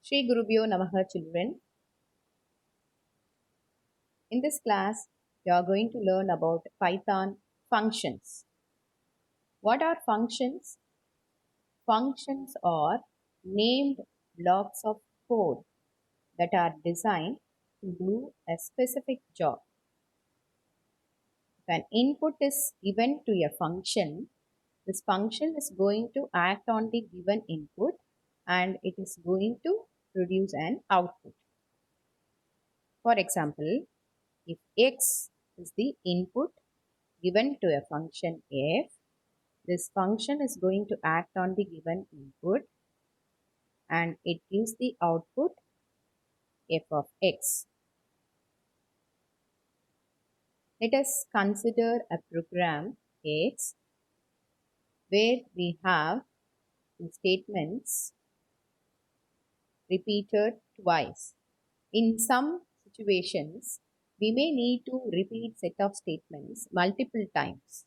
Shri Gurubhyo Namaha, children. In this class, you are going to learn about Python functions. What are functions? Functions are named blocks of code that are designed to do a specific job. If an input is given to a function, this function is going to act on the given input and it is going to produce an output. For example, if x is the input given to a function f, this function is going to act on the given input and it gives the output f of x. Let us consider a program x where we have the statements repeated twice. In some situations, we may need to repeat set of statements multiple times.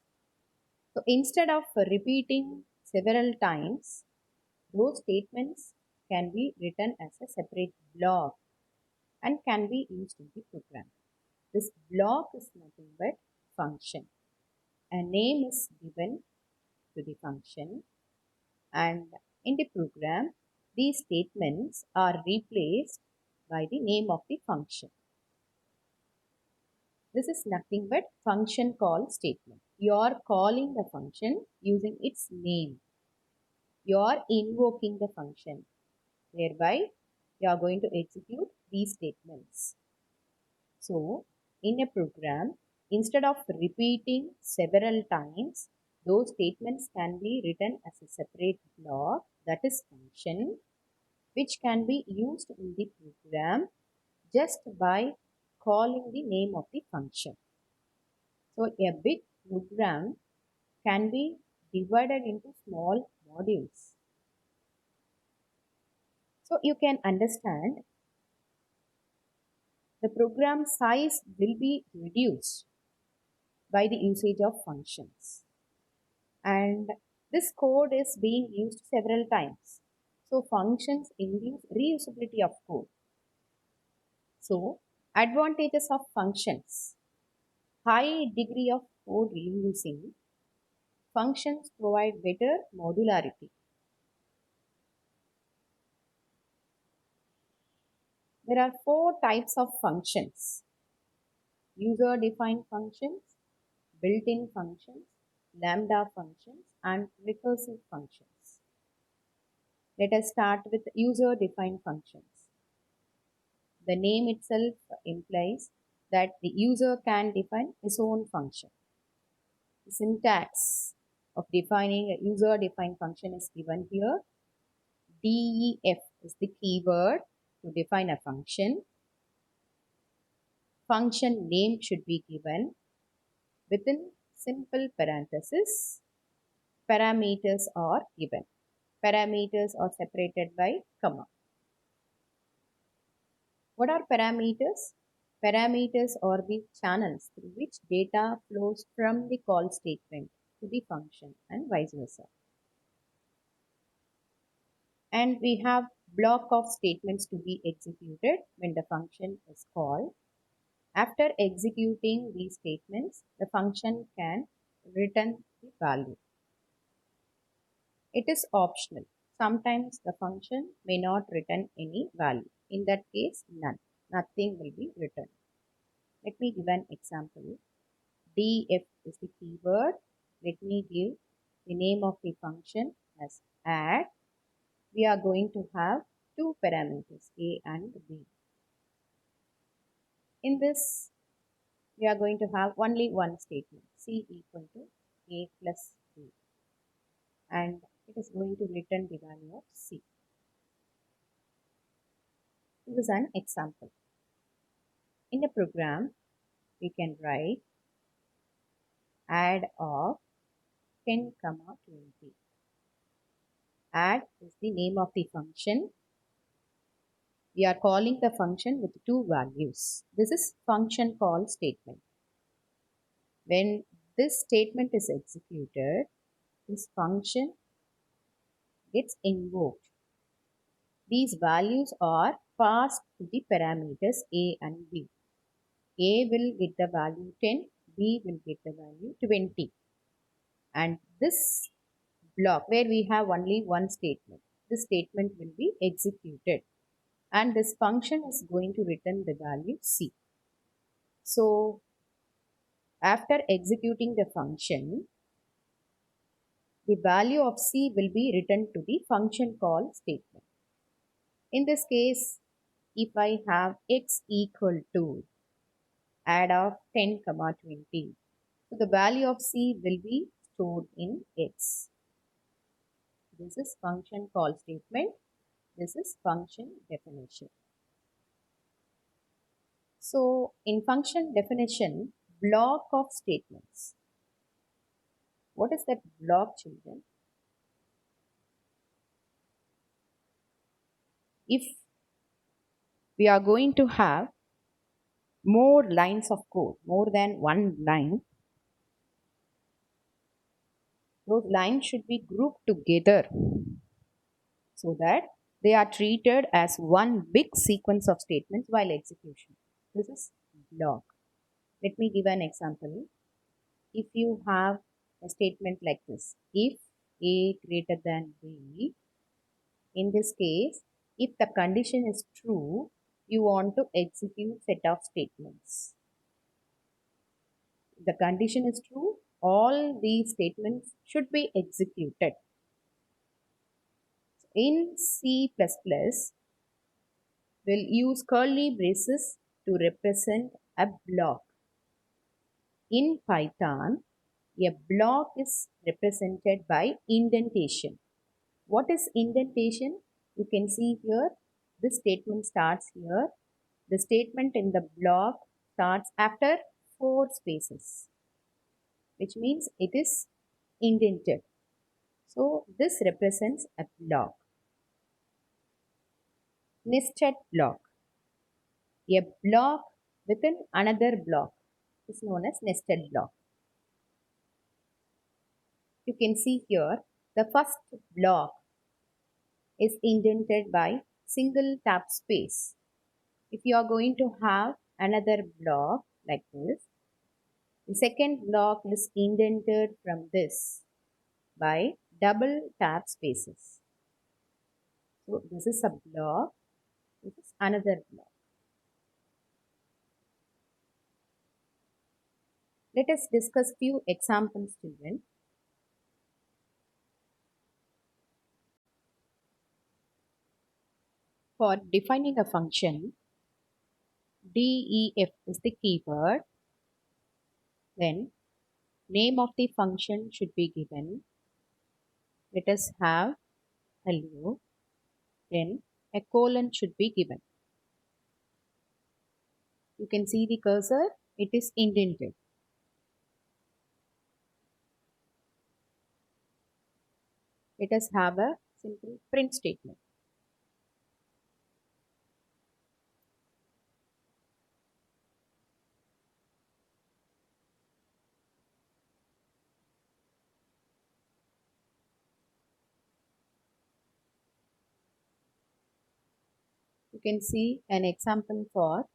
So instead of repeating several times, those statements can be written as a separate block and can be used in the program. This block is nothing but function. A name is given to the function and in the program, these statements are replaced by the name of the function. This is nothing but function call statement. You are calling the function using its name. You are invoking the function. Thereby, you are going to execute these statements. So, in a program, instead of repeating several times, those statements can be written as a separate block, that is function, which can be used in the program just by calling the name of the function. So, a big program can be divided into small modules. So, you can understand the program size will be reduced by the usage of functions. And this code is being used several times. So functions induce reusability of code. So advantages of functions. High degree of code reusing. Functions provide better modularity. There are 4 types of functions. User-defined functions, built-in functions, lambda functions, and recursive functions. Let us start with user-defined functions. The name itself implies that the user can define his own function. The syntax of defining a user-defined function is given here. DEF is the keyword to define a function. Function name should be given within simple parentheses. Parameters are given. Parameters are separated by comma. What are parameters? Parameters are the channels through which data flows from the call statement to the function and vice versa. And we have block of statements to be executed when the function is called. After executing these statements, the function can return the value. It is optional. Sometimes the function may not return any value. In that case, none. Nothing will be returned. Let me give an example. Df is the keyword. Let me give the name of the function as add. We are going to have 2 parameters, a and b. In this, we are going to have only one statement, c equal to a plus b. And it is going to return the value of c. This is an example. In a program, we can write add of 10, 20. Add is the name of the function. We are calling the function with 2 values. This is function call statement. When this statement is executed, this function gets invoked. these values are passed to the parameters A and B. A will get the value 10, B will get the value 20. And this block where we have only one statement, this statement will be executed and this function is going to return the value C. So after executing the function, the value of C will be returned to the function call statement. In this case, if I have x equal to add of 10 comma 20, so the value of C will be stored in x. This is function call statement. This is function definition. So in function definition, block of statements. What is that block, children? If we are going to have more lines of code, more than one line, those lines should be grouped together so that they are treated as one big sequence of statements while execution. This is block. Let me give an example. If you have a statement like this, if A greater than B, in this case, if the condition is true, you want to execute set of statements. If the condition is true, all these statements should be executed. In C++, we'll use curly braces to represent a block. In Python, a block is represented by indentation. What is indentation? You can see here, this statement starts here. The statement in the block starts after 4 spaces, which means it is indented. So this represents a block. Nested block. A block within another block is known as nested block. You can see here, the first block is indented by single tap space. If you are going to have another block like this, the second block is indented from this by double tap spaces. So this is a block, this is another block. Let us discuss few examples, children. For defining a function, def is the keyword. Then name of the function should be given. Let us have hello. Then a colon should be given. You can see the cursor, it is indented. Let us have a simple print statement. You can see an example for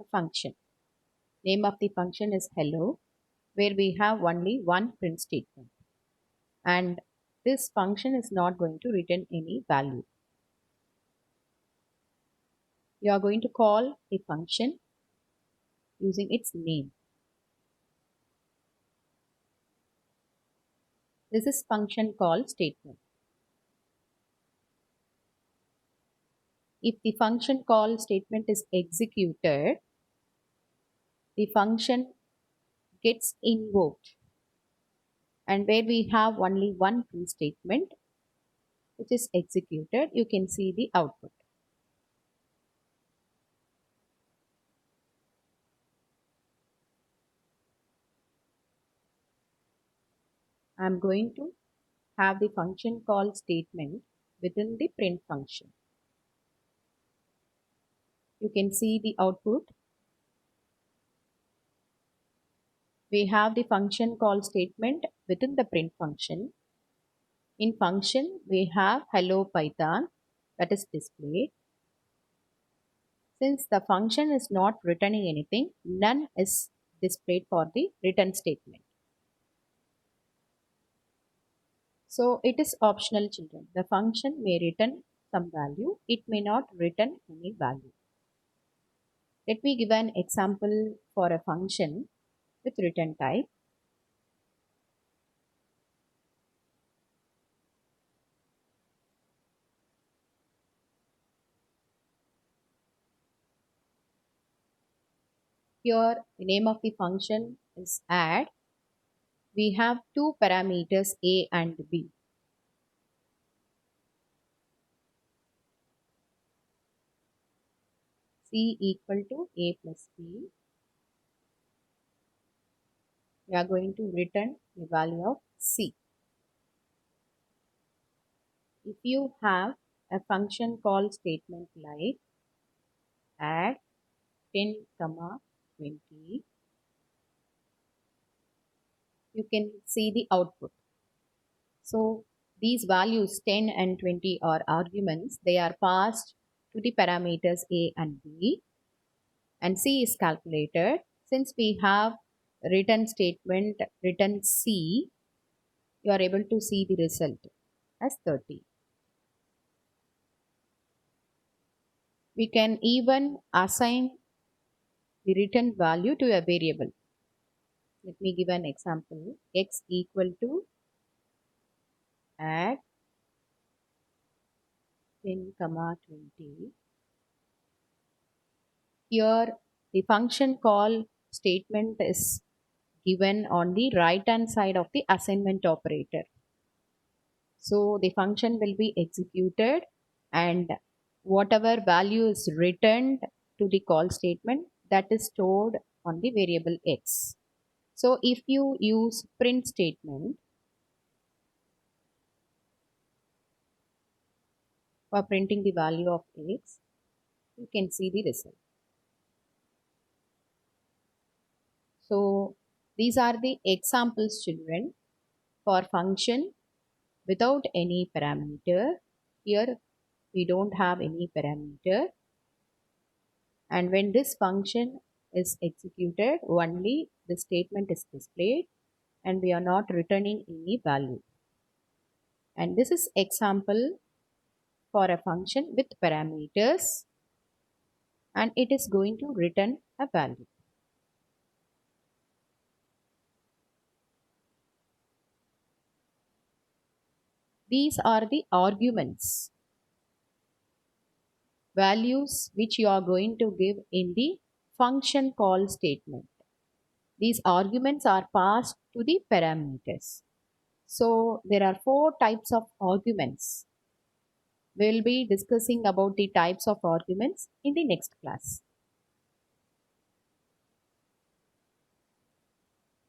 a function. Name of the function is hello, where we have only one print statement. And this function is not going to return any value. You are going to call a function using its name. This is function call statement. If the function call statement is executed, the function gets invoked. And where we have only one print statement which is executed, you can see the output. I am going to have the function call statement within the print function. You can see the output. We have the function call statement within the print function. In function, we have hello Python. that is displayed. Since the function is not returning anything, none is displayed for the return statement. So it is optional, children. The function may return some value, it may not return any value. Let me give an example for a function with return type. Here the name of the function is add. We have two parameters a and b. C equal to a plus b. We are going to return the value of c. If you have a function call statement like add 10 comma 20, you can see the output. So these values 10 and 20 are arguments. They are passed to the parameters a and b, and c is calculated. Since we have return statement return c, you are able to see the result as 30. We can even assign the return value to a variable. Let me give an example. X equal to add 10 comma 20. Here the function call statement is given on the right hand side of the assignment operator. So the function will be executed, and whatever value is returned to the call statement, that is stored on the variable x. So if you use print statement for printing the value of x, you can see the result. So these are the examples, children, for function without any parameter. Here we don't have any parameter, and when this function is executed, only the statement is displayed and we are not returning any value. And this is example for a function with parameters, and it is going to return a value. These are the arguments, values which you are going to give in the function call statement. These arguments are passed to the parameters. So there are four types of arguments. We will be discussing about the types of arguments in the next class.